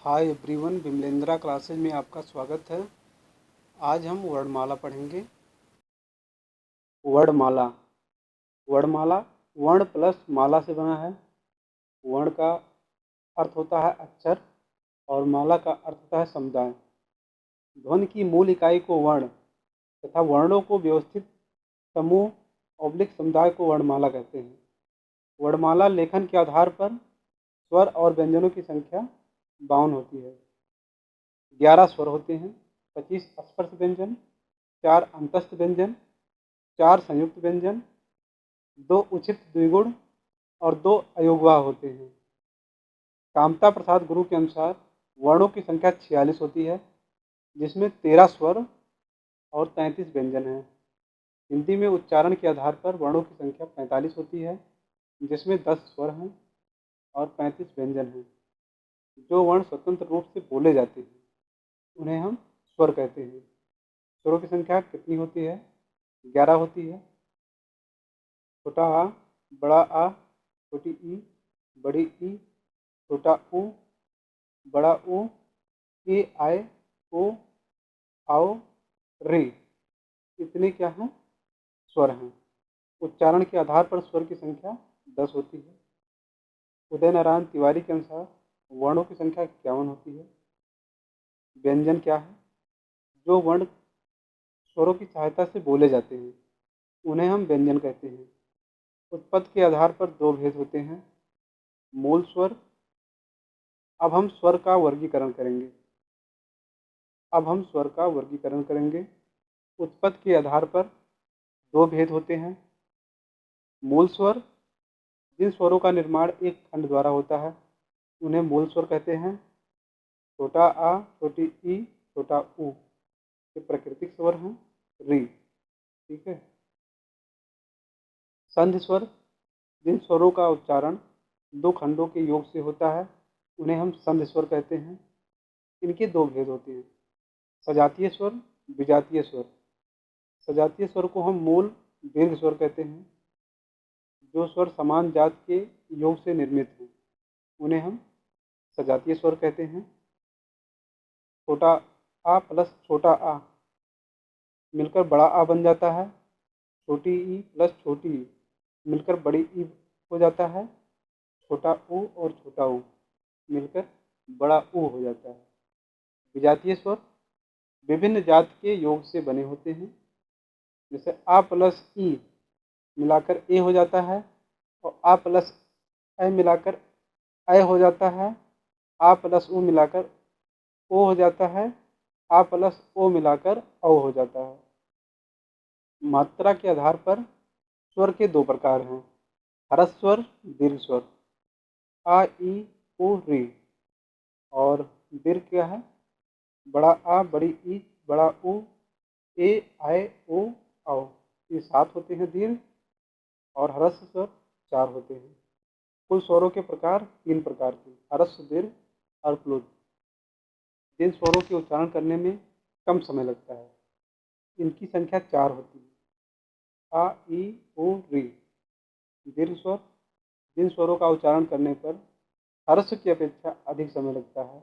Hi everyone, विमलेंद्रा classes में आपका स्वागत है। आज हम वर्णमाला पढ़ेंगे। वर्णमाला। वर्णमाला वर्ण प्लस माला से बना है। वर्ण का अर्थ होता है अक्षर और माला का अर्थ होता है समुदाय। ध्वनि की मूल इकाई को वर्ण तथा वर्णों को व्यवस्थित समूह ऑब्लिक समुदाय को वर्णमाला कहते हैं। वर्णमाला लेखन के आधार पर स्वर और व्यंजनों की संख्या 52 होती है। 11 स्वर होते हैं, 25 स्पर्श व्यंजन, 4 अंतस्थ व्यंजन, 4 संयुक्त व्यंजन, 2 उचित द्विगुण और 2 अयोगवाह होते हैं। कामता प्रसाद गुरु के अनुसार वर्णों की संख्या 46 होती है, जिसमें 13 स्वर और 33 व्यंजन हैं। हिंदी में उच्चारण के आधार पर वर्णों की संख्या 45 होती है, जिसमें 10 स्वर हैं और 35 व्यंजन हैं। जो वर्ण स्वतंत्र रूप से बोले जाते हैं उन्हें हम स्वर कहते हैं। स्वरों की संख्या कितनी होती है? 11 होती है। छोटा आ, बड़ा आ, छोटी ई, बड़ी ई, छोटा ऊ, बड़ा ऊ, ए, आए, ओ, आओ, रे, इतने क्या हैं? स्वर हैं। उच्चारण के आधार पर स्वर की संख्या 10 होती है। उदय नारायण तिवारी के अनुसार वर्णों की संख्या 51 होती है। व्यंजन क्या है? जो वर्ण स्वरों की सहायता से बोले जाते हैं उन्हें हम व्यंजन कहते हैं। उत्पत्ति के आधार पर 2 भेद होते हैं, मूल स्वर। अब हम स्वर का वर्गीकरण करेंगे। उत्पत्ति के आधार पर 2 भेद होते हैं, मूल स्वर। जिन स्वरों का निर्माण एक खंड द्वारा होता है उन्हें मूल स्वर कहते हैं। छोटा आ, छोटी ई, छोटा ऊ, ये प्राकृतिक स्वर हैं, री। ठीक है। संधि स्वर। जिन स्वरों का उच्चारण 2 खंडों के योग से होता है उन्हें हम संधि स्वर कहते हैं। इनके 2 भेद होते हैं, सजातीय स्वर, विजातीय स्वर। सजातीय स्वर को हम मूल दीर्घ स्वर कहते हैं। जो स्वर समान जात के योग से निर्मित हैं उन्हें हम सजातीय स्वर कहते हैं। छोटा आ प्लस छोटा आ मिलकर बड़ा आ बन जाता है। छोटी ई प्लस छोटी ई मिलकर बड़ी ई हो जाता है। छोटा ऊ और छोटा ऊ मिलकर बड़ा ऊ हो जाता है। विजातीय स्वर विभिन्न जात के योग से बने होते हैं। जैसे आ प्लस ई मिलाकर ए हो जाता है और आ प्लस ए मिलाकर ए हो जाता है। आ प्लस ऊ मिलाकर ओ हो जाता है। आ प्लस ओ मिलाकर औ हो जाता है। मात्रा के आधार पर स्वर के 2 प्रकार हैं, ह्रस्व स्वर, दीर्घ स्वर। आ, ई, उ, री। और दीर्घ क्या है? बड़ा आ, बड़ी ई, बड़ा ऊ, ए, आए, ओ, औ। ये 7 होते हैं दीर्घ और ह्रस्व स्वर 4 होते हैं। कुल स्वरों के प्रकार 3 प्रकार के, ह्रस्व, दीर्घ और प्लुत। जिन स्वरों के उच्चारण करने में कम समय लगता है इनकी संख्या 4 होती है। आ, ई, उ, री। दीर्घ स्वर। जिन स्वरों का उच्चारण करने पर ह्रस्व की अपेक्षा अधिक समय लगता है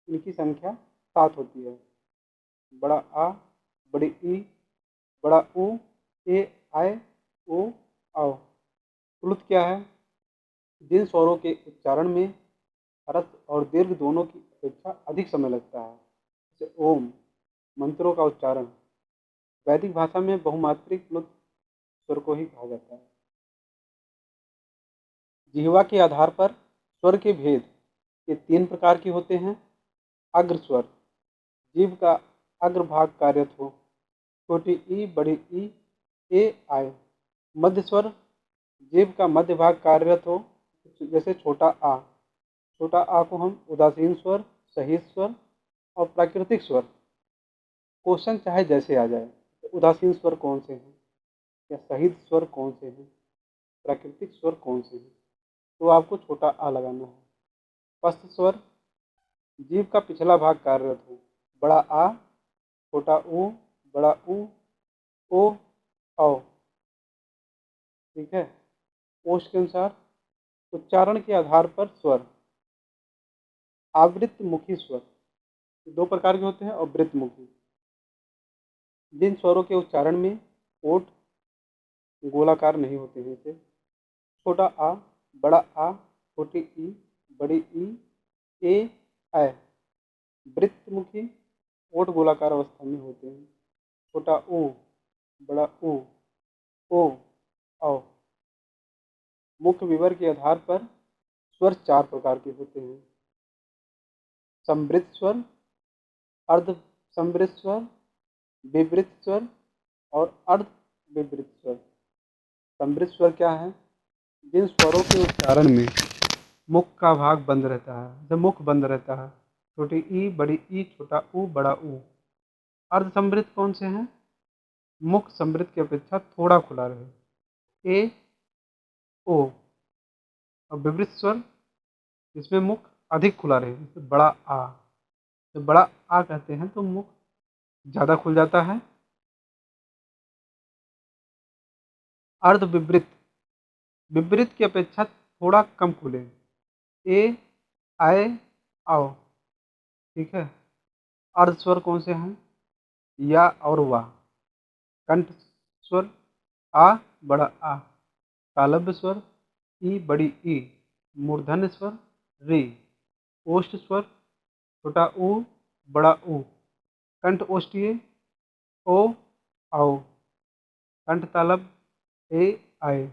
इनकी संख्या 7 होती है। बड़ा आ, बड़ी ई, बड़ा ऊ, ए, आए, ओ, आओ। प्लुत क्या है? जिन स्वरों के उच्चारण में ह्रस्व और दीर्घ दोनों की अपेक्षा अधिक समय लगता है, जैसे ओम। मंत्रों का उच्चारण। वैदिक भाषा में बहुमात्रिक प्लुत स्वर को ही कहा जाता है। जिह्वा के आधार पर स्वर के भेद ये 3 प्रकार के होते हैं। अग्र स्वर, जीभ का अग्रभाग कार्यरत हो, छोटी ई, बड़ी ई, ए, आए। मध्य स्वर, जीभ का मध्य भाग कार्यरत हो, जैसे छोटा आ। छोटा आ को हम उदासीन स्वर, सहित स्वर और प्राकृतिक स्वर। क्वेश्चन चाहे जैसे आ जाए, उदासीन स्वर कौन से हैं या सहित स्वर कौन से हैं, प्राकृतिक स्वर कौन से हैं, तो आपको छोटा आ लगाना है। पस्त स्वर, जीभ का पिछला भाग कार्यरत हो, बड़ा आ, छोटा ऊ, बड़ा ऊ, ओ, औ। ठीक है। कोश के अनुसार उच्चारण के आधार पर स्वर। आवृत्तमुखी स्वर, दो प्रकार के होते हैं। आवृत्तमुखी, जिन स्वरों के उच्चारण में ओठ गोलाकार नहीं होते हैं, जैसे छोटा आ, बड़ा आ, छोटी ई, बड़ी ई, ए, ऐ। वृत्तमुखी ओठ गोलाकार अवस्था में होते हैं। छोटा ओ, बड़ा ओ, औ। मुख्य विवर के आधार पर स्वर चार प्रकार के होते हैं। समवृत्त स्वर, अर्ध समवृत्त स्वर, विवृत्त स्वर और अर्ध विवृत्त स्वर। समवृत्त स्वर क्या है? जिन स्वरों के उच्चारण में मुख का भाग बंद रहता है, जब मुख बंद रहता है, छोटी ई, बड़ी ई, छोटा ऊ, बड़ा ऊ। अर्ध समवृत्त कौन से हैं? मुख समवृत्त की अपेक्षा थोड़ा खुला रहे, ए, ओ। और विवृत्त स्वर जिसमें मुख अधिक खुला रहे, जैसे बड़ा आ। जब बड़ा आ कहते हैं तो मुख ज़्यादा खुल जाता है। अर्ध विवृत्त, विवृत्त की अपेक्षा थोड़ा कम खुले, ए, आए, आओ। ठीक है। अर्ध स्वर कौन से हैं? या और वा। कंठ स्वर आ, बड़ा आ। तालव्य स्वर ई, बड़ी ई। मूर्धन्य स्वर री। ओष्ठ स्वर छोटा ऊ, बड़ा ऊ। कंठ ओष्ठीय ओ, आओ। कंठ तालव्य ए, आए।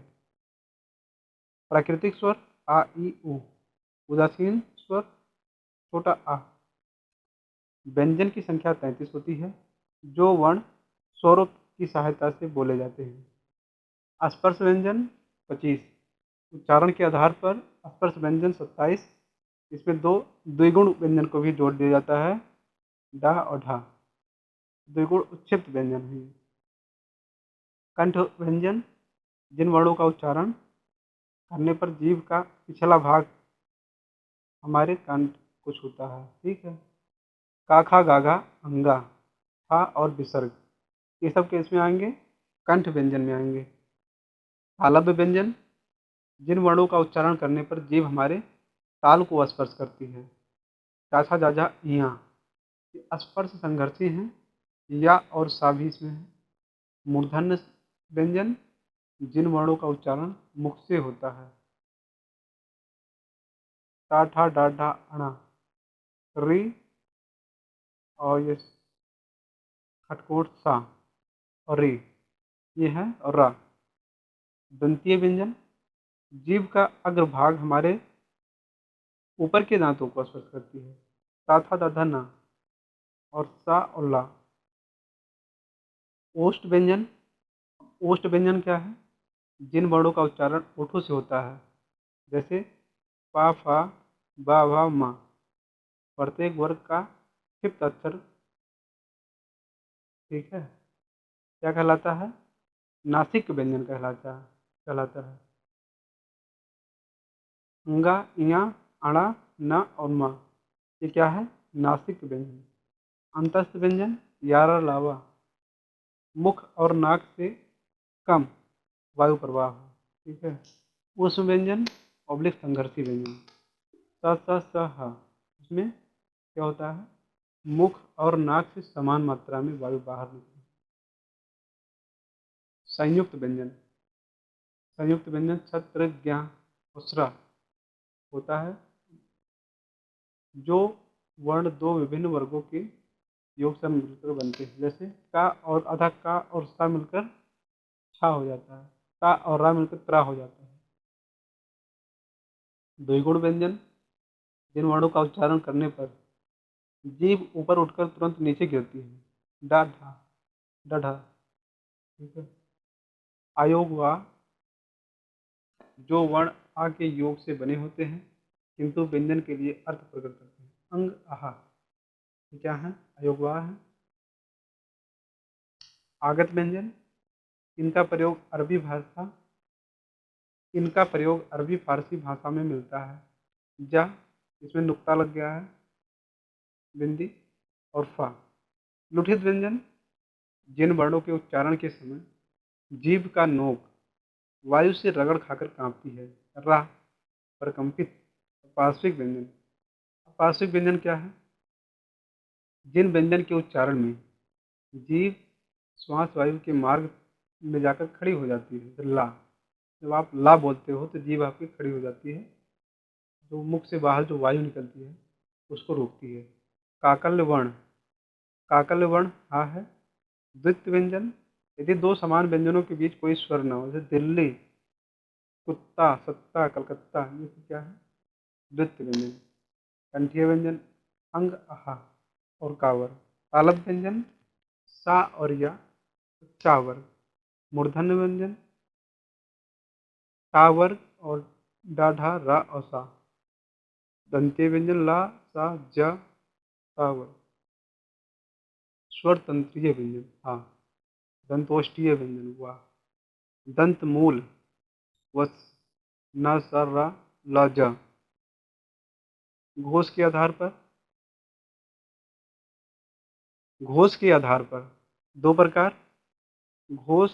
प्राकृतिक स्वर आ, ई, उ। उदासीन स्वर छोटा आ। व्यंजन की संख्या 33 होती है, जो वर्ण स्वरों की सहायता से बोले जाते हैं। स्पर्श व्यंजन 25, उच्चारण के आधार पर स्पर्श व्यंजन 27। इसमें दो द्विगुण व्यंजन को भी जोड़ दिया जाता है, डा और ढा। द्विगुण उच्छिष्ट व्यंजन है। कंठ व्यंजन, जिन वर्णों का उच्चारण करने पर जीभ का पिछला भाग हमारे कंठ को छूता है। ठीक है। का, खा, गा, घा, अंगा, था और विसर्ग, ये सब किस में आएंगे? कंठ व्यंजन में आएंगे। तालव्य व्यंजन, जिन वर्णों का उच्चारण करने पर जीभ हमारे ताल को स्पर्श करती है। चाछा, जाझा, इया, ये स्पर्श संघर्षी हैं। या और सा भी इसमें है। मूर्धन्य व्यंजन, जिन वर्णों का उच्चारण मुख से होता है। टा, ठा, डा, ढा, अणा, री और ये खटकोट सा और री, ये है और रा। दंतीय व्यंजन, जीभ का अग्रभाग हमारे ऊपर के दांतों को स्पर्श करती है। ता, था, दा, धा, ना और सा और ला। ओष्ठ व्यंजन, ओष्ठ व्यंजन क्या है? जिन वर्णों का उच्चारण ओठों से होता है, जैसे पा, फा, बा, भा, मा। प्रत्येक वर्ग का 5th अक्षर, ठीक है, क्या कहलाता है? नासिक व्यंजन कहलाता है। अंगा, इया, अड़ा, न और मा, ये क्या है? नासिक व्यंजन। अंतस्थ व्यंजन, यारा, लावा, मुख और नाक से कम वायु प्रवाह, ठीक है। ऊष्म व्यंजन ऑब्लिक संघर्षी व्यंजन, स, स, स, ह, इसमें क्या होता है? मुख और नाक से समान मात्रा में वायु बाहर निकलती है। संयुक्त व्यंजन, संयुक्त व्यंजन छत्र, ज्ञ, उसरा होता है, जो वर्ण दो विभिन्न वर्गों के योग से मिलकर बनते हैं। जैसे का और आधा का और सा मिलकर छा हो जाता है, ता और रा मिलकर त्रा हो जाता है। द्विगुण व्यंजन, जिन वर्णों का उच्चारण करने पर जीभ ऊपर उठकर तुरंत नीचे गिरती है। डा, ढा, डढ़ा, ठीक है। आयोग वा, जो वर्ण आ के योग से बने होते हैं किंतु व्यंजन के लिए अर्थ प्रकट करते हैं। अंग, आहा, ये क्या है? अयोग वा है। आगत व्यंजन, इनका प्रयोग अरबी फारसी भाषा में मिलता है। जा, इसमें नुक्ता लग गया है, बिंदी और फा। लुठित व्यंजन, जिन वर्णों के उच्चारण के समय जीभ का नोक वायु से रगड़ खाकर कांपती है। रा, प्रकंपित। पार्श्विक व्यंजन, पार्श्विक व्यंजन क्या है? जिन व्यंजन के उच्चारण में जीभ श्वास वायु के मार्ग में जाकर खड़ी हो जाती है, जैसे ला। जब आप ला बोलते हो तो जीभ आपकी खड़ी हो जाती है, जो मुख से बाहर जो वायु निकलती है उसको रोकती है। काकल्य वर्ण, काकल्य वर्ण हा है। द्वित्व व्यंजन, यदि दो समान व्यंजनों के बीच कोई स्वर न हो, जैसे दिल्ली, कुत्ता, सत्ता, कलकत्ता, ये सब क्या है? द्वित्व व्यंजन। कंठीय व्यंजन अंग, आहा और कावर। तालव्य व्यंजन सा और या, चावर। मूर्धन्य व्यंजन टा वर्ग और डाढ़ा रा और सा। दंतीय व्यंजन ला सा ज ता वर्ग। स्वर तंत्रीय व्यंजन हा। दंतोष्ठीय व्यंजन वाह। दंत मूल वस न स रा ल ज। घोष के आधार पर, घोष के आधार पर दो प्रकार, घोष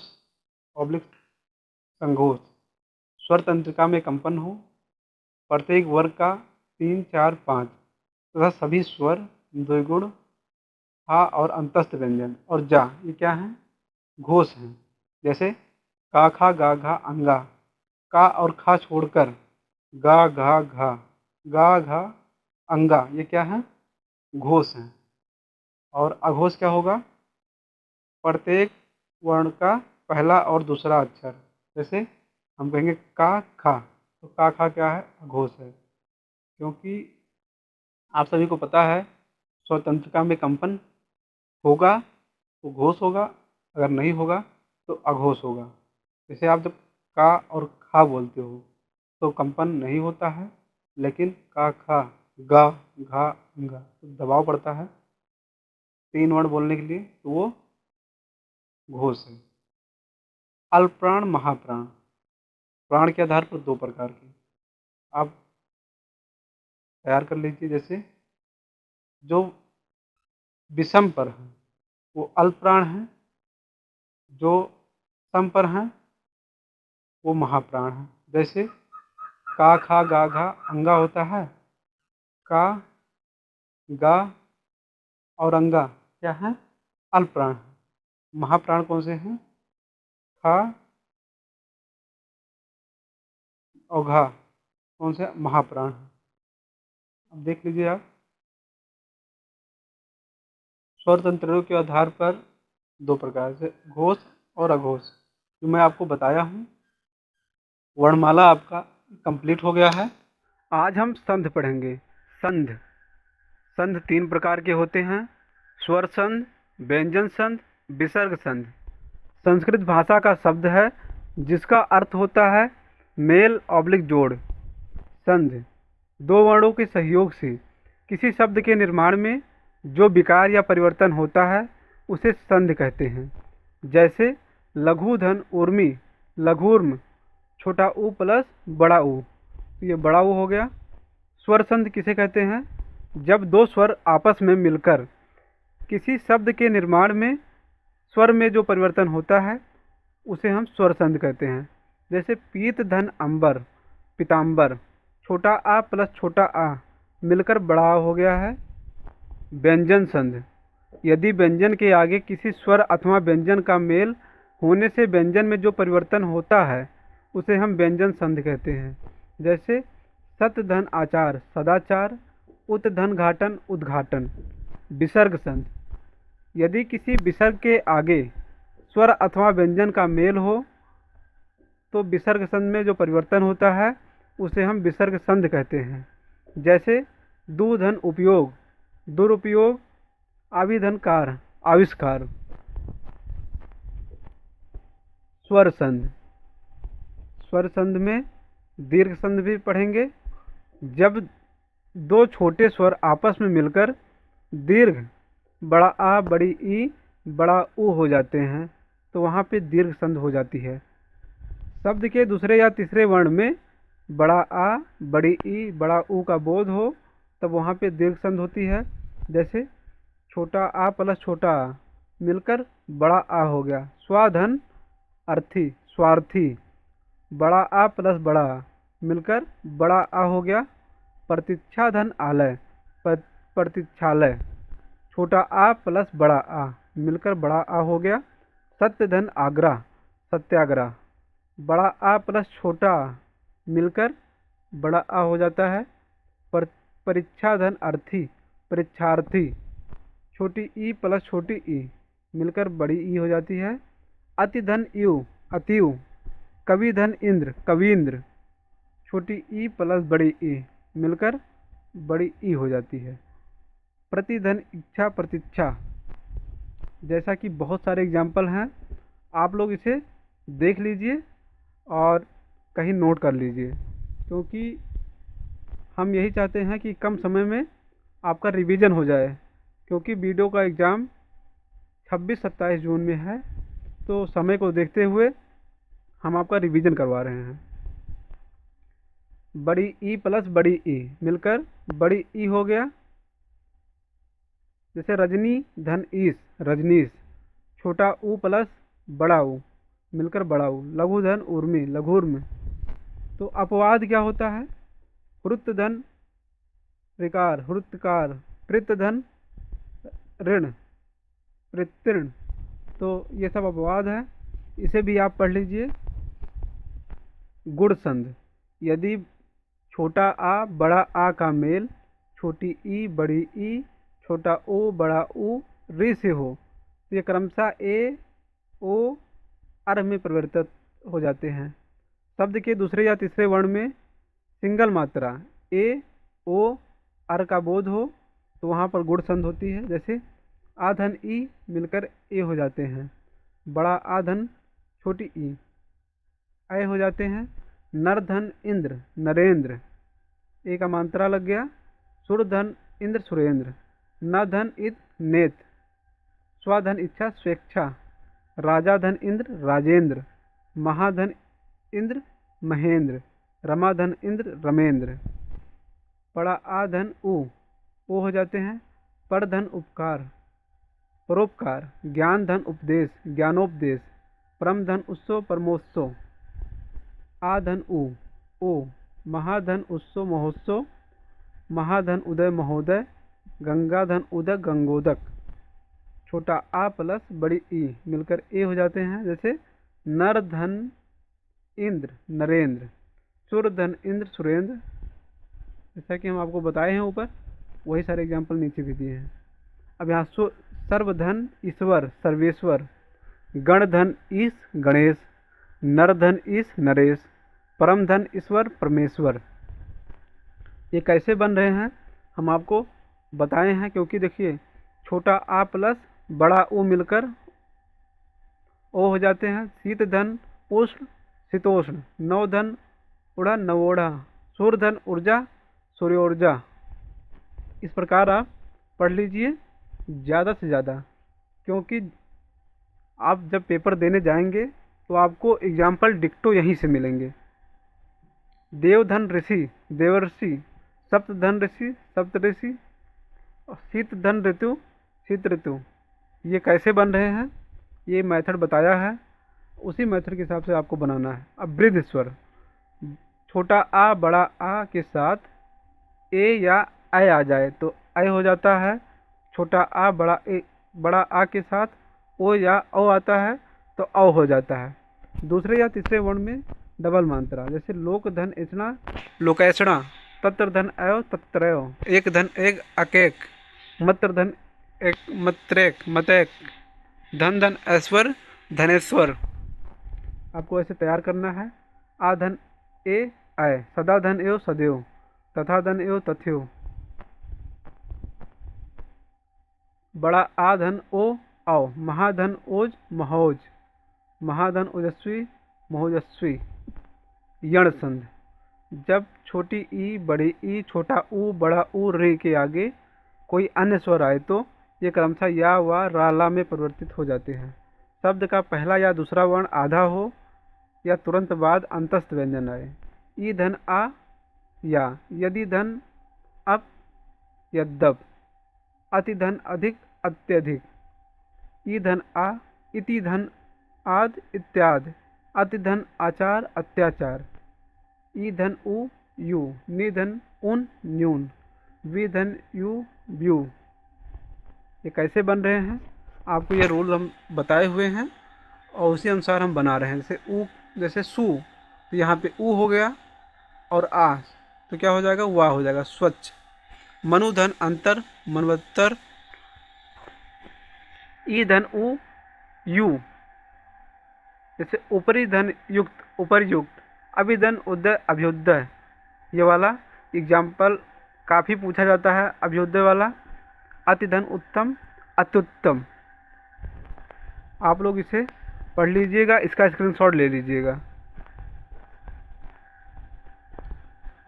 ऑब्लिक संघोष। स्वर तंत्रिका में कंपन हो, प्रत्येक वर्ग का 3, 4, 5 तथा सभी स्वर द्विगुण हा और अंतस्थ व्यंजन और जा, ये क्या है? घोष हैं। जैसे का खा गा घा अंगा, का और खा छोड़कर गा घा घा, गा घा अंगा, ये क्या है? घोष हैं। और अघोष क्या होगा? प्रत्येक वर्ण का पहला और दूसरा अक्षर। जैसे हम कहेंगे का खा, तो का खा क्या है? अघोष है। क्योंकि आप सभी को पता है स्वतंत्रता में कंपन होगा तो घोष होगा, अगर नहीं होगा तो अघोष होगा। जैसे आप जब का और खा बोलते हो तो कंपन नहीं होता है, लेकिन का खा गा घा अंगा तो दबाव पड़ता है 3 वर्ण बोलने के लिए, तो वो घोष है। अल्पप्राण महाप्राण, प्राण के आधार पर दो प्रकार के आप तैयार कर लीजिए। जैसे जो विषम पर है वो अल्पप्राण है, जो सम पर है वो महाप्राण है। जैसे का खा गा घा अंगा होता है, का गा और अंगा क्या है? अल्पप्राण है। महाप्राण कौन से हैं? खा और घा कौन से? महाप्राण है। अब देख लीजिए आप, स्वर तंत्रों के आधार पर दो प्रकार से घोष और अघोष, जो मैं आपको बताया हूँ। वर्णमाला आपका कंप्लीट हो गया है। आज हम संध पढ़ेंगे। संध, संध 3 प्रकार के होते हैं, स्वर संध, व्यंजन संध, विसर्ग संध। संस्कृत भाषा का शब्द है जिसका अर्थ होता है मेल ऑब्लिक जोड़। संध दो वर्णों के सहयोग से किसी शब्द के निर्माण में जो विकार या परिवर्तन होता है उसे संध कहते हैं। जैसे लघुधन उर्मी, लघुर्म, छोटा ऊ प्लस बड़ा ऊ, तो ये बड़ा ऊ हो गया। स्वर संध किसे कहते हैं? जब दो स्वर आपस में मिलकर किसी शब्द के निर्माण में स्वर में जो परिवर्तन होता है उसे हम स्वर संध कहते हैं। जैसे पीत धन अंबर, पीताम्बर, छोटा आ प्लस छोटा आ मिलकर बड़ा आ हो गया है। व्यंजन संध, यदि व्यंजन के आगे किसी स्वर अथवा व्यंजन का मेल होने से व्यंजन में जो परिवर्तन होता है उसे हम व्यंजन संध कहते हैं। जैसे सत धन आचार, सदाचार, उत धन घाटन, उद्घाटन। विसर्ग संध, यदि किसी विसर्ग के आगे स्वर अथवा व्यंजन का मेल हो तो विसर्ग संध में जो परिवर्तन होता है उसे हम विसर्ग संध कहते हैं। जैसे दुधन उपयोग, दुरुपयोग, आविधनकार, आविष्कार। स्वर संध, स्वर संध में दीर्घ संध भी पढ़ेंगे। जब दो छोटे स्वर आपस में मिलकर दीर्घ बड़ा आ बड़ी ई बड़ा ऊ हो जाते हैं तो वहाँ पे दीर्घ संध हो जाती है। शब्द के दूसरे या तीसरे वर्ण में बड़ा आ बड़ी ई बड़ा ऊ का बोध हो तब वहाँ पे दीर्घ संध होती है। जैसे छोटा आ प्लस छोटा आ मिलकर बड़ा आ हो गया। स्वाधन अर्थी, स्वार्थी, बड़ा आ प्लस बड़ा आ मिलकर बड़ा आ हो गया। प्रतीक्षा धन आलय, प्रतीक्षालय, छोटा आ प्लस बड़ा आ मिलकर बड़ा आ हो गया। सत्य धन आगरा, सत्याग्रह, बड़ा आ प्लस छोटा आ मिलकर बड़ा आ हो जाता है। परीक्षा धन अर्थी, परीक्षार्थी, छोटी ई प्लस छोटी ई मिलकर बड़ी ई हो जाती है। अति धन यू, अतियु, कवि धन इंद्र, कवींद्र, छोटी ई प्लस बड़ी ई मिलकर बड़ी ई हो जाती है। प्रतिधन इच्छा, प्रतीक्षा, जैसा कि बहुत सारे एग्जाम्पल हैं, आप लोग इसे देख लीजिए और कहीं नोट कर लीजिए, क्योंकि हम यही चाहते हैं कि कम समय में आपका रिवीजन हो जाए, क्योंकि वीडियो का एग्ज़ाम 26-27 जून में है। तो समय को देखते हुए हम आपका रिवीजन करवा रहे हैं। बड़ी ई प्लस बड़ी ई मिलकर बड़ी ई हो गया। जैसे रजनी धन ईस, रजनीश, छोटा ऊ प्लस बड़ा ऊ मिलकर बड़ा ऊ। लघु धन उर्मी, लघुर्म। तो अपवाद क्या होता है? हृत धन ऋकार, हृतकार, पृत धन ऋण, पृतृण। तो ये सब अपवाद है, इसे भी आप पढ़ लीजिए। गुण संध, यदि छोटा आ बड़ा आ का मेल छोटी ई बड़ी ई छोटा ओ बड़ा ऊ री से हो तो ये क्रमशः ए ओ अर में परिवर्तित हो जाते हैं। शब्द के दूसरे या तीसरे वर्ण में सिंगल मात्रा ए ओ अर का बोध हो तो वहाँ पर गुण संध होती है। जैसे आधन ई मिलकर ए हो जाते हैं। बड़ा आधन छोटी ई ए हो जाते हैं। नर धन इंद्र, नरेंद्र, ए का मात्रा लग गया। सुर धन इंद्र, सुरेंद्र। न धन इत, नेत। स्वधन इच्छा, स्वेच्छा। राजा धन इंद्र, राजेंद्र। महाधन इंद्र, महेंद्र। रमाधन इंद्र, रमेंद्र। बड़ा आधन ऊ हो जाते हैं। पर धन उपकार, परोपकार। ज्ञान धन उपदेश, ज्ञानोपदेश। परम धन उत्सव, परमोत्सव। आधन ओ। महाधन उत्सव, महोत्सव। महाधन उदय, महोदय। गंगा धन उदक, गंगोदक। छोटा आ प्लस बड़ी ई मिलकर ए हो जाते हैं। जैसे नर धन इंद्र, नरेंद्र। सुर धन इंद्र, सुरेंद्र। जैसा कि हम आपको बताए हैं ऊपर, वही सारे एग्जाम्पल नीचे भी दिए हैं। अब यहाँ सर्वधन ईश्वर, सर्वेश्वर। गण धन ईश, गणेश। नर धन ईश, नरेश। परम धन ईश्वर, परमेश्वर। ये कैसे बन रहे हैं हम आपको बताए हैं, क्योंकि देखिए छोटा आ प्लस बड़ा ऊ मिलकर ओ हो जाते हैं। शीत धन उष्ण, शीतोष्ण। नव धन उड़ा, नवोढ़ा। सूर्य धन ऊर्जा, सूर्योर्जा। इस प्रकार आप पढ़ लीजिए ज़्यादा से ज़्यादा, क्योंकि आप जब पेपर देने जाएंगे तो आपको एग्जाम्पल डिक्टो यहीं से मिलेंगे। देवधन ऋषि, देवर्षि। सप्तधन ऋषि, सप्तऋषि। शीत धन ऋतु, शीत ऋतु। ये कैसे बन रहे हैं ये मेथड बताया है, उसी मेथड के हिसाब से आपको बनाना है। अब वृद्ध स्वर, छोटा आ बड़ा आ के साथ ए या ऐ आ जाए तो ऐ हो जाता है। छोटा आ बड़ा आ के साथ ओ या ओ आता है तो औ हो जाता है। दूसरे या तीसरे वर्ण में डबल मात्रा, जैसे लोक धन इचना, लोकैषणा। तत्र धन अयो, तत्रयो। एक धन एक, अकेक। मत्र धन एक, मत्रेक, मतैक। धन धन ऐश्वर, धनेश्वर। आपको ऐसे तैयार करना है। आ धन ए, आय। सदा धन एव, सदैव। तथा धन एव, तथ्यो। बड़ा आ धन ओ, आओ। महाधन ओज, महोज। महाधन ओजस्वी, महोजस्वी। यण संध, जब छोटी ई बड़ी ई छोटा ऊ बड़ा ऊ रे के आगे कोई अन्य स्वर आए तो ये क्रमशः या व रा ला में परिवर्तित हो जाते हैं। शब्द का पहला या दूसरा वर्ण आधा हो या तुरंत बाद अंतस्थ व्यंजन आए। ई धन आ या, यदि धन अप, यद्यप। अति धन अधिक, अत्यधिक। ई धन आ, इति धन आद, इत्यादि। अति धन आचार, अत्याचार। ई धन उ, यू। नि धन उन, न्यून। वी धन यू व्यू। ये कैसे बन रहे हैं, आपको ये रूल हम बताए हुए हैं और उसी अनुसार हम बना रहे हैं। जैसे ऊ, जैसे सू, तो यहाँ पे ऊ हो गया, और आ तो क्या हो जाएगा, वाह हो जाएगा, स्वच्छ। मनुधन अंतर मनवत्तर। ई धन ऊ यू, जैसे ऊपरी धन युक्त उपरयुक्त। अभिधन उदय अभ्युदय। ये वाला एग्जाम्पल काफ़ी पूछा जाता है, अभ्युदय वाला। अतिधन उत्तम अत्युत्तम। आप लोग इसे पढ़ लीजिएगा, इसका स्क्रीनशॉट ले लीजिएगा।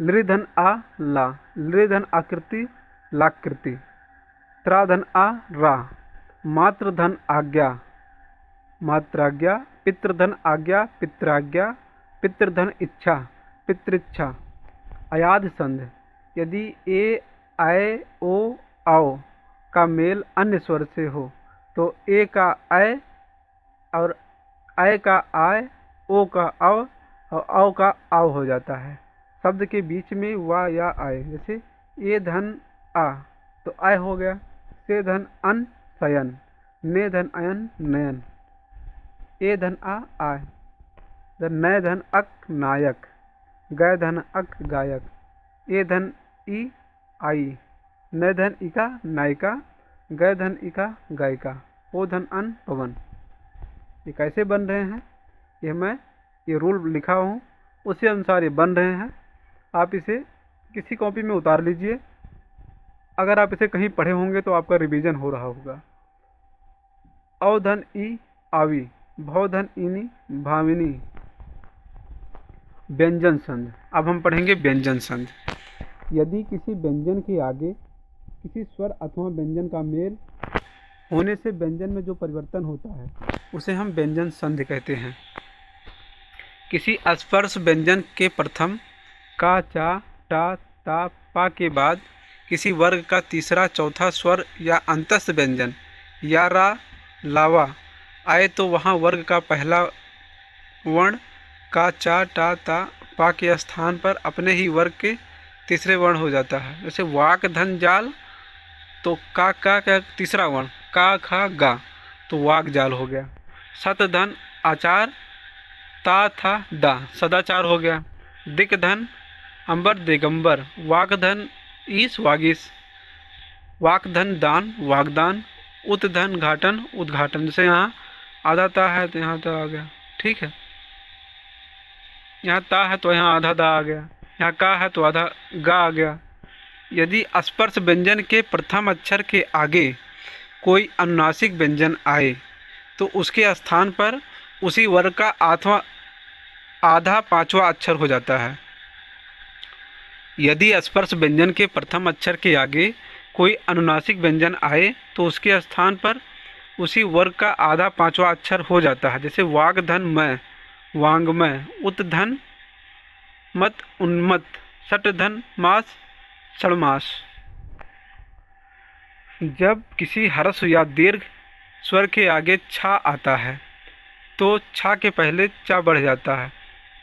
लृधन आ ला, लृधन आकृति लाकृति। त्राधन आ रा, मातृधन आज्ञा मात्राज्ञा। पितृधन आज्ञा पित्राज्ञा। पितृधन इच्छा पितृच्छा। अयाद संध, यदि ए आय ओ आओ का मेल अन्य स्वर से हो तो ए का आय और आय का आय, ओ का अव और अव का आव हो जाता है। शब्द के बीच में वा या आय, जैसे ए धन आ तो आय हो गया। से धन अन शयन। ने धन अयन नयन। ए धन आ आय। नय धन अक नायक। गय धन अक गायक। ए धन ई आई। नय धन इका नायिका। गय धन इका गायिका। ओ धन अन पवन। ये कैसे बन रहे हैं, ये रूल लिखा हूँ, उसी अनुसार ये बन रहे हैं। आप इसे किसी कॉपी में उतार लीजिए। अगर आप इसे कहीं पढ़े होंगे तो आपका रिवीजन हो रहा होगा। अवधन ई आवी। भवधन इनी भामिनी। व्यंजन संध। अब हम पढ़ेंगे व्यंजन संध। यदि किसी व्यंजन के आगे किसी स्वर अथवा व्यंजन का मेल होने से व्यंजन में जो परिवर्तन होता है उसे हम व्यंजन संधि कहते हैं। किसी स्पर्श व्यंजन के प्रथम का, चा, टा, ता, पा के बाद किसी वर्ग का तीसरा चौथा स्वर या अंतस्थ व्यंजन या रा लावा आए तो वहाँ वर्ग का पहला वर्ण का, चा, टा, ता, पा के स्थान पर अपने ही वर्ग के तीसरे वर्ण हो जाता है। जैसे वाक धन जाल, तो का तीसरा वर्ण का खा गा तो वाक जाल हो गया। सत धन आचार, ता था डा सदाचार हो गया। दिक धन अंबर दिगंबर। वाक धन ईश वागीश। वाक धन दान वागदान। उत धन घाटन उद्घाटन। जैसे यहाँ आधा ता है तो यहाँ ता आ गया, ठीक है। यहाँ ता है तो यहाँ आधा दा आ गया। यहाँ का है तो आधा गा आ गया। यदि स्पर्श व्यंजन के प्रथम अक्षर के आगे कोई अनुनासिक व्यंजन आए तो उसके स्थान पर उसी वर्ग का आधा पांचवा अक्षर हो जाता है। यदि स्पर्श व्यंजन के प्रथम अक्षर के आगे कोई अनुनासिक व्यंजन आए तो उसके स्थान पर उसी वर्ग का आधा पांचवा अक्षर हो जाता है। जैसे वाग धन मैं वांगमय। उत धन मत उन्मत। सट धन मास षण्मास। जब किसी ह्रस्व या दीर्घ स्वर के आगे छा आता है तो छा के पहले चा बढ़ जाता है।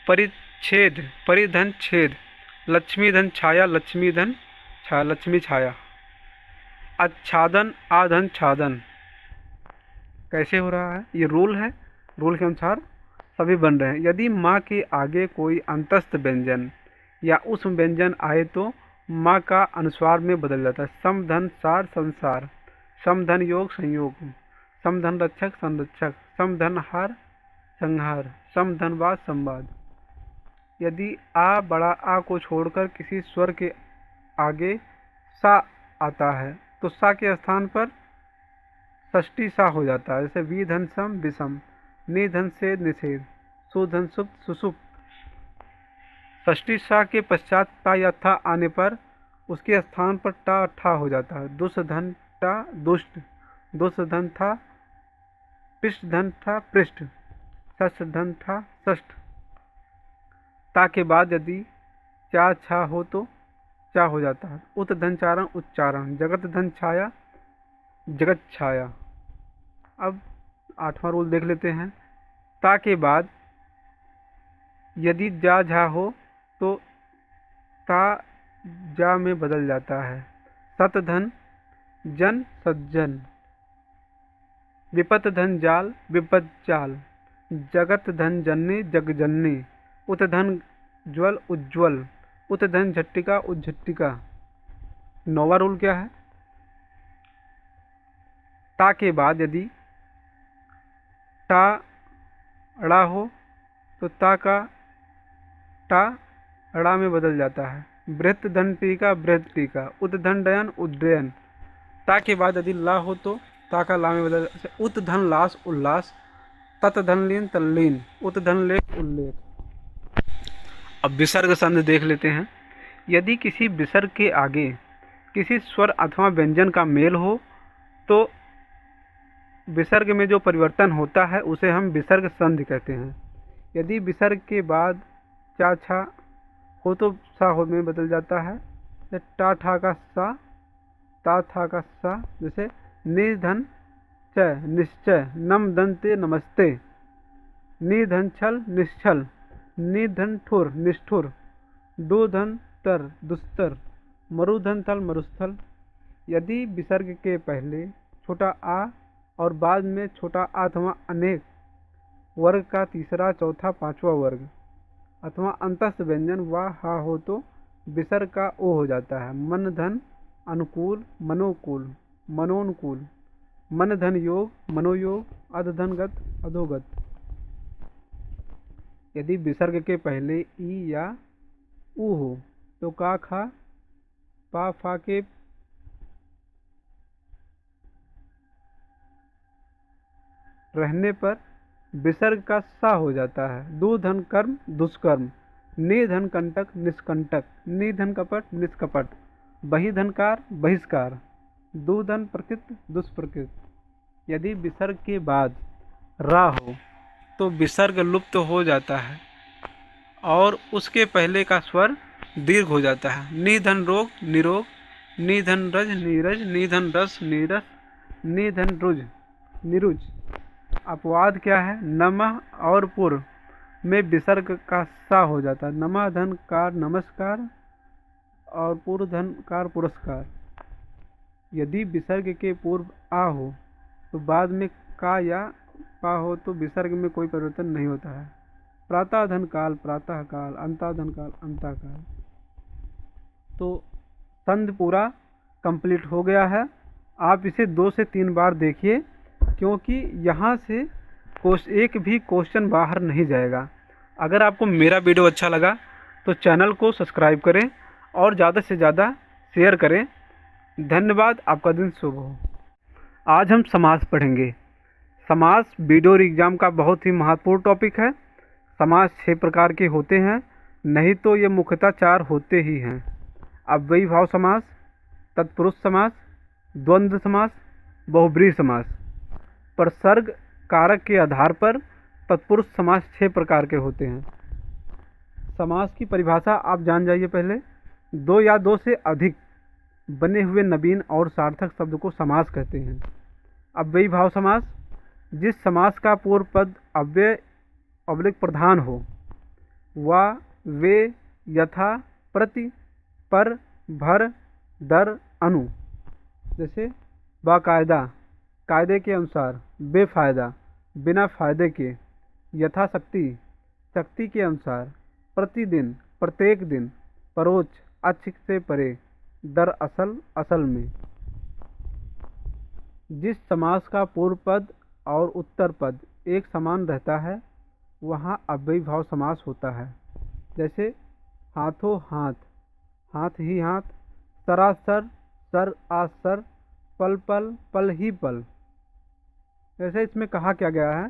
परिच्छेद परिधन छेद। लक्ष्मी धन छाया लक्ष्मी धन छाया लक्ष्मी छाया। आच्छादन आधन छादन। कैसे हो रहा है, ये रूल है, रूल के अनुसार सभी बन रहे हैं। यदि माँ के आगे कोई अंतस्थ व्यंजन या उस व्यंजन आए तो माँ का अनुस्वार में बदल जाता है। समधन सार संसार। समधन योग संयोग। समधन रक्षक संरक्षक। समधन हार संहार। समधनवाद संवाद। यदि आ बड़ा आ को छोड़कर किसी स्वर के आगे सा आता है तो सा के स्थान पर षष्ठी सा हो जाता है। जैसे वी धन सम विषम। निधन से निषेध। सुधन सुप्त सुसुप्त। षष्ठी सा के पश्चात ता या था आने पर उसके स्थान पर टा ठा हो जाता है। दुष्ट धन टा दुष्ट। दुष्ट धन था पृष्ठ धन था पृष्ठ। षष्ठ धन था षष्ठ। ता के बाद यदि चा छा हो तो चा हो जाता है। उत धन चारण उच्चारण। जगत धन छाया जगत छाया। अब 8वां रूल देख लेते हैं। ता के बाद यदि जा झा हो तो ता जा में बदल जाता है। सत धन जन सज्जन, विपत धन जाल विपत जाल, जगत धन जननी जगजननी, उत धन ज्वल उज्ज्वल, उत धन झट्टिका उज्झट्टिका। 9वां रूल क्या है? टा के बाद यदि टा ड़ा हो तो ता का टा ड़ा में बदल जाता है। बृहत धन टीका बृहत टीका, उत धन डयन उड्डयन। ता के बाद यदि ला हो तो ता का ला में बदल जाता है। उत धन लास उल्लास, तत धन लीन तल्लीन, उत धन लेख उल्लेख। अब विसर्ग संधि देख लेते हैं। यदि किसी विसर्ग के आगे किसी स्वर अथवा व्यंजन का मेल हो तो विसर्ग में जो परिवर्तन होता है उसे हम विसर्ग संधि कहते हैं। यदि विसर्ग के बाद चा छा हो तो सा हो में बदल जाता है। टा ठा का सा, ता था का सा। जैसे निधन च निश्चय, नम दंते नमस्ते, निधन छल निश्चल, निधन ठुर निष्ठुर, दो धन तर दुस्तर, मरुधन थल मरुस्थल। यदि विसर्ग के पहले छोटा आ और बाद में छोटा आ अथवा अनेक वर्ग का तीसरा चौथा पांचवा वर्ग अथवा अंतस्थ व्यंजन वा हा हो तो विसर्ग का ओ हो जाता है। मन धन अनुकूल मनोकूल मनोनुकूल, मन धन योग मनोयोग, अध धन गत अधोगत। यदि विसर्ग के पहले ई या ऊ हो तो का खा पा फा के रहने पर विसर्ग का सा हो जाता है। दू धन कर्म दुष्कर्म, नि धन कंटक निष्कंटक, नि धन कपट निष्कपट, बहि धनकार बहिष्कार, दू धन प्रकृत दुष्प्रकृत। यदि विसर्ग के बाद रा हो तो विसर्ग लुप्त हो जाता है और उसके पहले का स्वर दीर्घ हो जाता है। नि धन रोग निरोग, नि धन रज नीरज, नि धन रस नीरस, नि धन रुज निरुज। अपवाद क्या है? नमः और पूर्व में विसर्ग का सा हो जाता है। नमः धन कार नमस्कार और पूर्व धन कार पुरस्कार। यदि विसर्ग के पूर्व आ हो तो बाद में का या पा हो तो विसर्ग में कोई परिवर्तन नहीं होता है। प्रातः धन काल प्रातः काल, अंता धन काल अंता काल। तो संधि पूरा कंप्लीट हो गया है। आप इसे 2 से 3 बार देखिए क्योंकि यहाँ से एक भी क्वेश्चन बाहर नहीं जाएगा। अगर आपको मेरा वीडियो अच्छा लगा तो चैनल को सब्सक्राइब करें और ज़्यादा से ज़्यादा शेयर करें। धन्यवाद। आपका दिन शुभ हो। आज हम समास पढ़ेंगे। समास वीडियो एग्जाम का बहुत ही महत्वपूर्ण टॉपिक है। समास 6 प्रकार के होते हैं, नहीं तो ये मुख्यतः 4 होते ही हैं। अव्ययी भाव समास, तत्पुरुष समास, द्वंद्व समास, बहुब्रीहि समास। प्रसर्ग कारक के आधार पर तत्पुरुष समास 6 प्रकार के होते हैं। समास की परिभाषा आप जान जाइए। पहले 2 या 2 से अधिक बने हुए नवीन और सार्थक शब्द को समास कहते हैं। अव्ययी भाव समास, जिस समास का पूर्व पद अव्यय अवलिक प्रधान हो, वा वे यथा प्रति पर भर दर अनु। जैसे बाकायदा कायदे के अनुसार, बेफायदा बिना फायदे के, यथाशक्ति शक्ति के अनुसार, प्रतिदिन प्रत्येक दिन, परोक्ष अच्छ से परे, दरअसल असल में। जिस समास का पूर्व पद और उत्तर पद एक समान रहता है वहाँ अव्ययी भाव समास होता है। जैसे हाथों हाथ, हाथ ही हाथ, सरासर सर आसर, पल पल पल ही पल। जैसे इसमें कहा क्या गया है,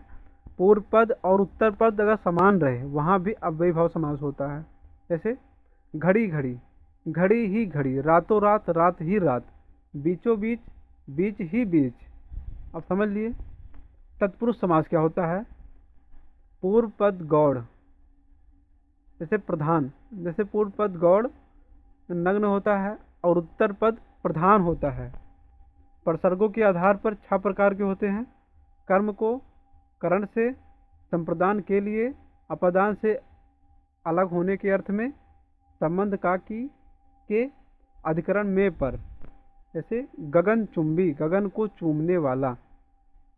पूर्व पद और उत्तर पद अगर समान रहे वहाँ भी अव्ययी भाव समास होता है। जैसे घड़ी घड़ी, घड़ी ही घड़ी, रातों रात रात ही रात, बीचों बीच बीच ही बीच। अब समझ लिए। तत्पुरुष समास क्या होता है? पूर्व पद गौड़, जैसे प्रधान, जैसे पूर्व पद गौड़ नग्न होता है और उत्तर पद प्रधान होता है। प्रसर्गों के आधार पर 6 प्रकार के होते हैं। कर्म को करण से, संप्रदान के लिए, अपदान से अलग होने के अर्थ में, संबंध का की के अधिकरण में पर, जैसे गगन चुंबी, गगन को चूमने वाला।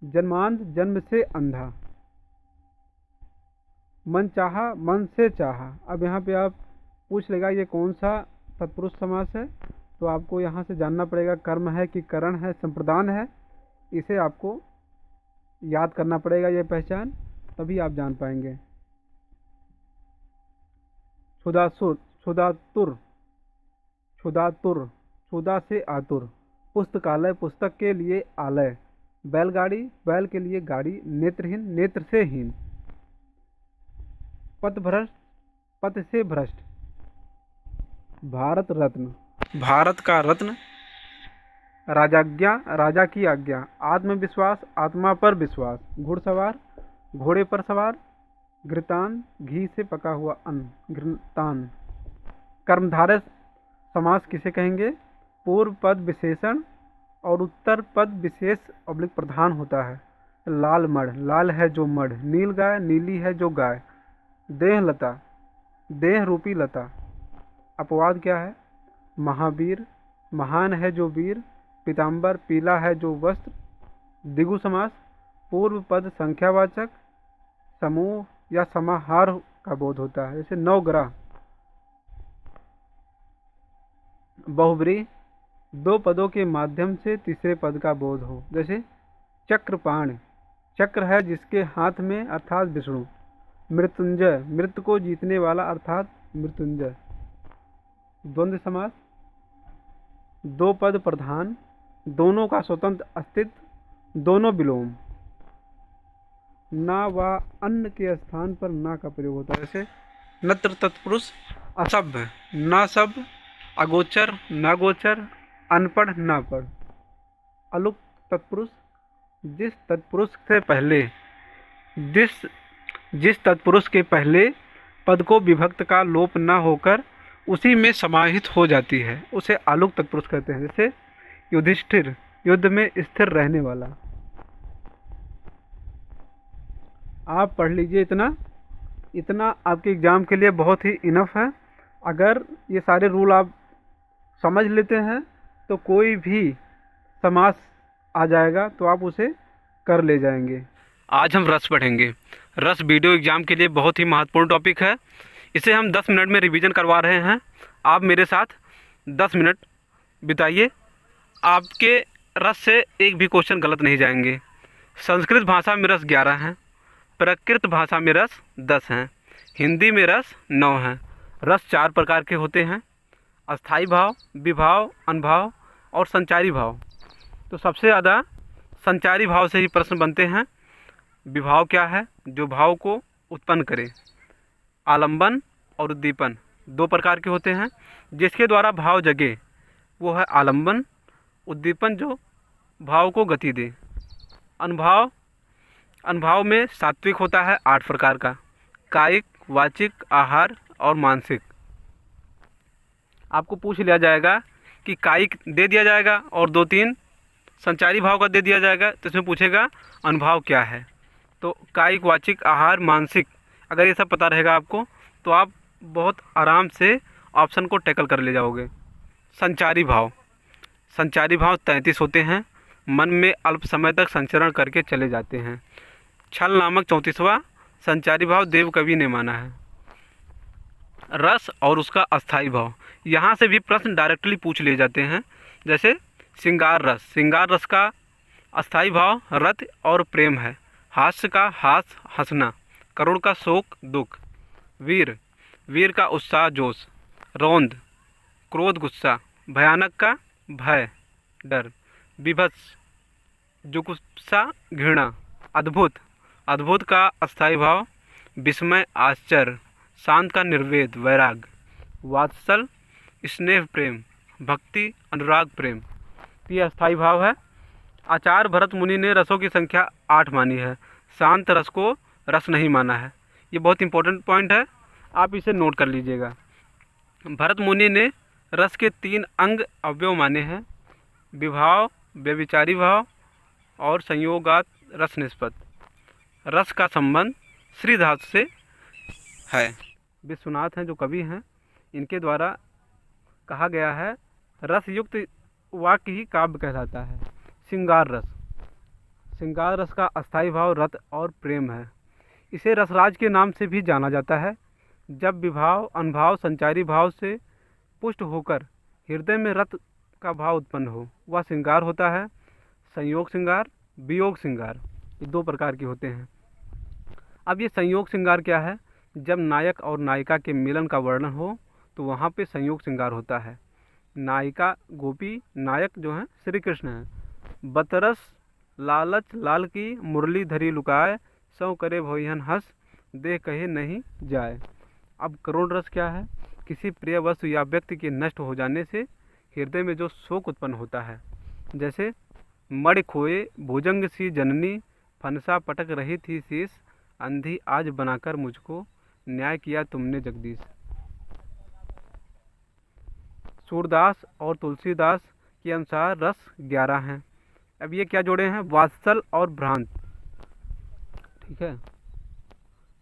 जन्मांध, जन्म से अंधा। मन चाहा, मन से चाहा। अब यहाँ पे आप पूछ लेगा ये कौन सा तत्पुरुष समास है, तो आपको यहाँ से जानना पड़ेगा कर्म है कि करण है, संप्रदान है। इसे आपको याद करना पड़ेगा, ये पहचान, तभी आप जान पाएंगे। क्षुधासुर, क्षुधातुर, क्षुधातुर, क्षुधा से आतुर। पुस्तकालय, पुस्तक के लिए आलय। बैलगाड़ी, बैल के लिए गाड़ी। नेत्रहीन, नेत्र से हीन। पथभ्रष्ट, पथ से भ्रष्ट। भारत रत्न, भारत का रत्न। राजाज्ञा, राजा की आज्ञा। आत्मविश्वास, आत्मा पर विश्वास। घुड़सवार, घोड़े पर सवार। घृतान, घी से पका हुआ अन्न, घृतान। कर्मधारय समास किसे कहेंगे? पूर्व पद विशेषण और उत्तर पद विशेष ऑब्लिक प्रधान होता है। लाल मढ़, लाल है जो मढ़। नील गाय, नीली है जो गाय। देह लता, देह रूपी लता। अपवाद क्या है? महावीर, महान है जो वीर। पीताम्बर, पीला है जो वस्त्र। द्विगु समास, पूर्व पद संख्यावाचक, समूह या समाहार का बोध होता है, जैसे नवग्रह। बहुब्रीहि, दो पदों के माध्यम से तीसरे पद का बोध हो, जैसे चक्रपाण, चक्र है जिसके हाथ में अर्थात विष्णु। मृत्युंजय, मृत्यु को जीतने वाला अर्थात मृत्युंजय। द्वंद्व समास, दो पद प्रधान, दोनों का स्वतंत्र अस्तित्व, दोनों विलोम। ना व अन्न के स्थान पर ना का प्रयोग होता है, जैसे नत्र तत्पुरुष असभ्य, ना सभ्य। अगोचर, ना गोचर। अनपढ़, ना पढ़। अलुक तत्पुरुष, जिस तत्पुरुष से पहले जिस तत्पुरुष के पहले पद को विभक्त का लोप न होकर उसी में समाहित हो जाती है, उसे आलुक तत्पुरुष कहते हैं। जैसे युधिष्ठिर, युद्ध में स्थिर रहने वाला। आप पढ़ लीजिए, इतना आपके एग्जाम के लिए बहुत ही इनफ है। अगर ये सारे रूल आप समझ लेते हैं तो कोई भी समास आ जाएगा तो आप उसे कर ले जाएंगे। आज हम रस पढ़ेंगे। रस वीडियो एग्जाम के लिए बहुत ही महत्वपूर्ण टॉपिक है। इसे हम 10 मिनट में रिवीजन करवा रहे हैं। आप मेरे साथ 10 मिनट बिताइए, आपके रस से एक भी क्वेश्चन गलत नहीं जाएंगे। संस्कृत भाषा में रस 11 हैं, प्राकृत भाषा में रस 10 हैं, हिंदी में रस 9 हैं। रस 4 प्रकार के होते हैं, अस्थाई भाव, विभाव, अनुभाव और संचारी भाव। तो सबसे ज़्यादा संचारी भाव से ही प्रश्न बनते हैं। विभाव क्या है? जो भाव को उत्पन्न करे। आलंबन और उद्दीपन 2 प्रकार के होते हैं, जिसके द्वारा भाव जगे वो है आलंबन। उद्दीपन जो भाव को गति दे। अनुभाव में सात्विक होता है 8 प्रकार का, कायिक, वाचिक, आहार और मानसिक। आपको पूछ लिया जाएगा कि कायिक दे दिया जाएगा और 2-3 संचारी भाव का दे दिया जाएगा, तो इसमें पूछेगा अनुभाव क्या है। तो कायिक, वाचिक, आहार, मानसिक, अगर ये सब पता रहेगा आपको तो आप बहुत आराम से ऑप्शन को टैकल कर ले जाओगे। संचारी भाव 33 होते हैं, मन में अल्प समय तक संचरण करके चले जाते हैं। छल नामक 34वां संचारी भाव देव कवि ने माना है। रस और उसका अस्थाई भाव, यहाँ से भी प्रश्न डायरेक्टली पूछ लिए जाते हैं। जैसे श्रृंगार रस का अस्थाई भाव रति और प्रेम है। हास्य का हास, हंसना। करुण का शोक, दुख। वीर का उत्साह, जोश। रौंद, क्रोध, गुस्सा। भयानक का भय, डर। विभत्स, जुगुप्सा, घृणा। अद्भुत का अस्थाई भाव विस्मय, आश्चर्य। शांत का निर्वेद, वैराग। वात्सल, स्नेह, प्रेम। भक्ति, अनुराग, प्रेम। ये अस्थाई भाव है। आचार्य भरत मुनि ने रसों की संख्या 8 मानी है, शांत रस को रस नहीं माना है। ये बहुत इंपॉर्टेंट पॉइंट है, आप इसे नोट कर लीजिएगा। भरत मुनि ने रस के 3 अंग अवयव माने हैं, विभाव, व्यभिचारी भाव और संयोगात रस निष्पत्त। रस का संबंध श्री धातु से है। विश्वनाथ हैं जो कवि हैं, इनके द्वारा कहा गया है रस युक्त वाक्य ही काव्य कहलाता है। श्रृंगार रस, श्रृंगार रस का अस्थायी भाव रत और प्रेम है। इसे रसराज के नाम से भी जाना जाता है। जब विभाव अनुभाव संचारी भाव से पुष्ट होकर हृदय में रत का भाव उत्पन्न हो, वह श्रृंगार होता है। संयोग श्रृंगार, वियोग श्रृंगार, ये दो प्रकार के होते हैं। अब ये संयोग श्रृंगार क्या है? जब नायक और नायिका के मिलन का वर्णन हो तो वहाँ पे संयोग श्रृंगार होता है। नायिका गोपी, नायक जो है श्री कृष्ण है। बतरस लालच लाल की मुरली धरी लुकाए, सौ करे भोयन हंस दे कहे नहीं जाए। अब करुण रस क्या है? किसी प्रिय वस्तु या व्यक्ति के नष्ट हो जाने से हृदय में जो शोक उत्पन्न होता है। जैसे मणि खोए भुजंग सी जननी, फनसा पटक रही थी शीश, अंधी आज बनाकर मुझको न्याय किया तुमने जगदीश। सूरदास और तुलसीदास के अनुसार रस 11 हैं। अब ये क्या जोड़े हैं? वात्सल और भ्रांत। ठीक है।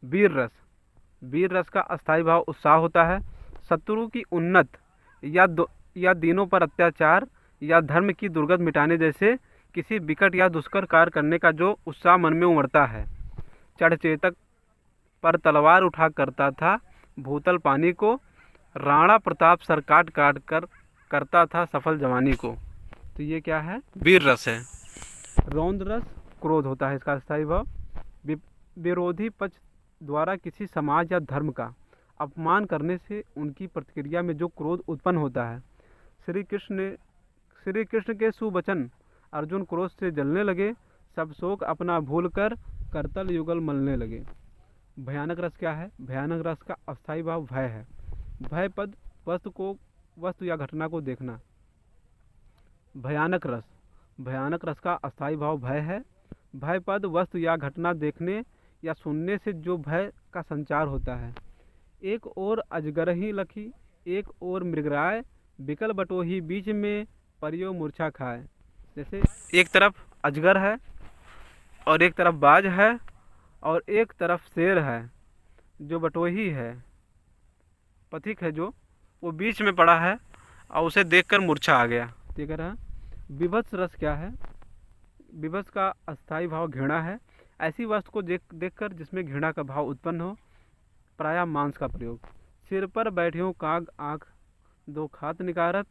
वीर रस, वीर रस का अस्थायी भाव उत्साह होता है। शत्रु की उन्नत या दीनों पर अत्याचार या धर्म की दुर्गत मिटाने जैसे किसी विकट या दुष्कर कार्य करने का जो उत्साह मन में उमड़ता है। चढ़चेतक पर तलवार उठा करता था भूतल पानी को, राणा प्रताप सर काट काट कर करता था सफल जवानी को। तो ये क्या है? वीर रस है। रौद्र रस क्रोध होता है इसका अस्थायी भाव। विरोधी पक्ष द्वारा किसी समाज या धर्म का अपमान करने से उनकी प्रतिक्रिया में जो क्रोध उत्पन्न होता है। श्री कृष्ण के सुवचन अर्जुन क्रोध से जलने लगे, सब शोक अपना भूल कर करतल युगल मलने लगे। भयानक रस क्या है? भयानक रस का अस्थायी भाव भय है। भय पद वस्तु या घटना को देखना। भयानक रस का अस्थायी भाव भय है। भय पद वस्तु या घटना देखने या सुनने से जो भय का संचार होता है। एक ओर अजगर ही लखी, एक ओर मृगराय, बिकल बटोही बीच में परियो मूर्छा खाए। जैसे एक तरफ अजगर है और एक तरफ बाज है और एक तरफ शेर है जो बटोही है, पथिक है जो, वो बीच में पड़ा है और उसे देखकर मूर्छा आ गया। ठीक है। विभत्स रस क्या है? विभत्स का अस्थायी भाव घृणा है। ऐसी वस्तु को देखकर जिसमें घृणा का भाव उत्पन्न हो, प्रायः मांस का प्रयोग। सिर पर बैठियों काग आँख दो खात निकारत,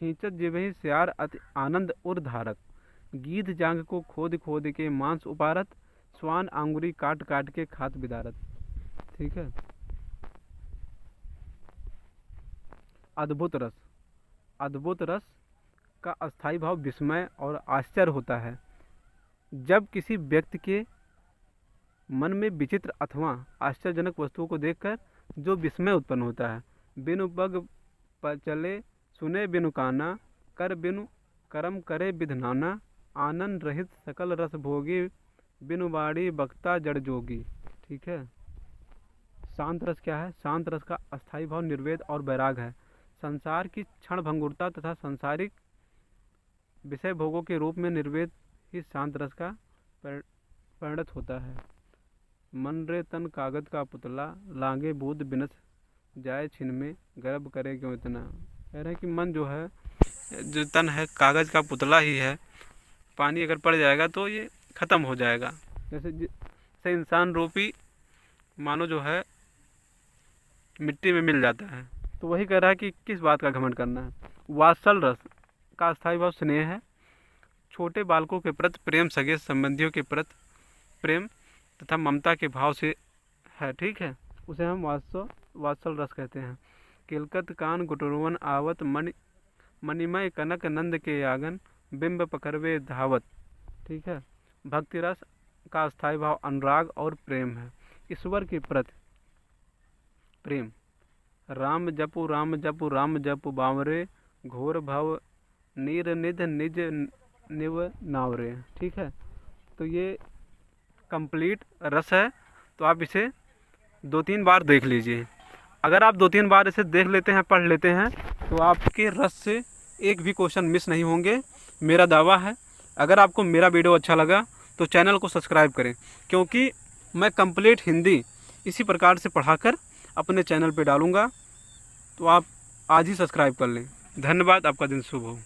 खींचत जिभहि स्यार अति आनंद उर धारक। गीध जांग को खोद खोद के मांस उपारत, स्वान आंगुरी काट काट के खात बिदारत। ठीक है। अद्भुत रस, अद्भुत रस का अस्थायी भाव विस्मय और आश्चर्य होता है। जब किसी व्यक्ति के मन में विचित्र अथवा आश्चर्यजनक वस्तुओं को देखकर जो विस्मय उत्पन्न होता है। बिनु बग चले सुने बिनु काना, कर बिनु कर्म करे विध नाना, आनंद रहित सकल रस भोगी, बिनु बाड़ी बक्ता जड़ जोगी। ठीक है। शांत रस क्या है? शांत रस का अस्थायी भाव निर्वेद और वैराग है। संसार की क्षण भंगुरता तथा सांसारिक विषय भोगों के रूप में निर्वेद ही शांत रस का परिणत होता है। मन रे तन कागज का पुतला, लांगे बूद बिनस जाए छिन में, गर्भ करे क्यों इतना। कह रहे हैं कि मन जो है, जो तन है कागज का पुतला ही है, पानी अगर पड़ जाएगा तो ये ख़त्म हो जाएगा। जैसे इंसान रूपी मानो जो है मिट्टी में मिल जाता है। तो वही कह रहा है कि किस बात का घमंड करना है। वात्सल रस का अस्थायी भाव स्नेह है। छोटे बालकों के प्रति प्रेम, सगे संबंधियों के प्रति प्रेम तथा ममता के भाव से है। ठीक है। उसे हम वात्सल रस कहते हैं। किलकत कान गुटुरवन आवत, मणिमय कनक नंद के यागन, बिंब पकड़वे धावत। ठीक है। भक्ति रस का अस्थायी भाव अनुराग और प्रेम है। ईश्वर के प्रति प्रेम। राम जपु राम जपु बावरे, घोर भव नीर निध निज निव नावरे। ठीक है। तो ये कंप्लीट रस है। तो आप इसे 2-3 बार देख लीजिए। अगर आप 2-3 बार इसे देख लेते हैं, पढ़ लेते हैं, तो आपके रस से एक भी क्वेश्चन मिस नहीं होंगे, मेरा दावा है। अगर आपको मेरा वीडियो अच्छा लगा तो चैनल को सब्सक्राइब करें, क्योंकि मैं कंप्लीट हिंदी इसी प्रकार से पढ़ाकर अपने चैनल पे डालूँगा। तो आप आज ही सब्सक्राइब कर लें। धन्यवाद। आपका दिन शुभ हो।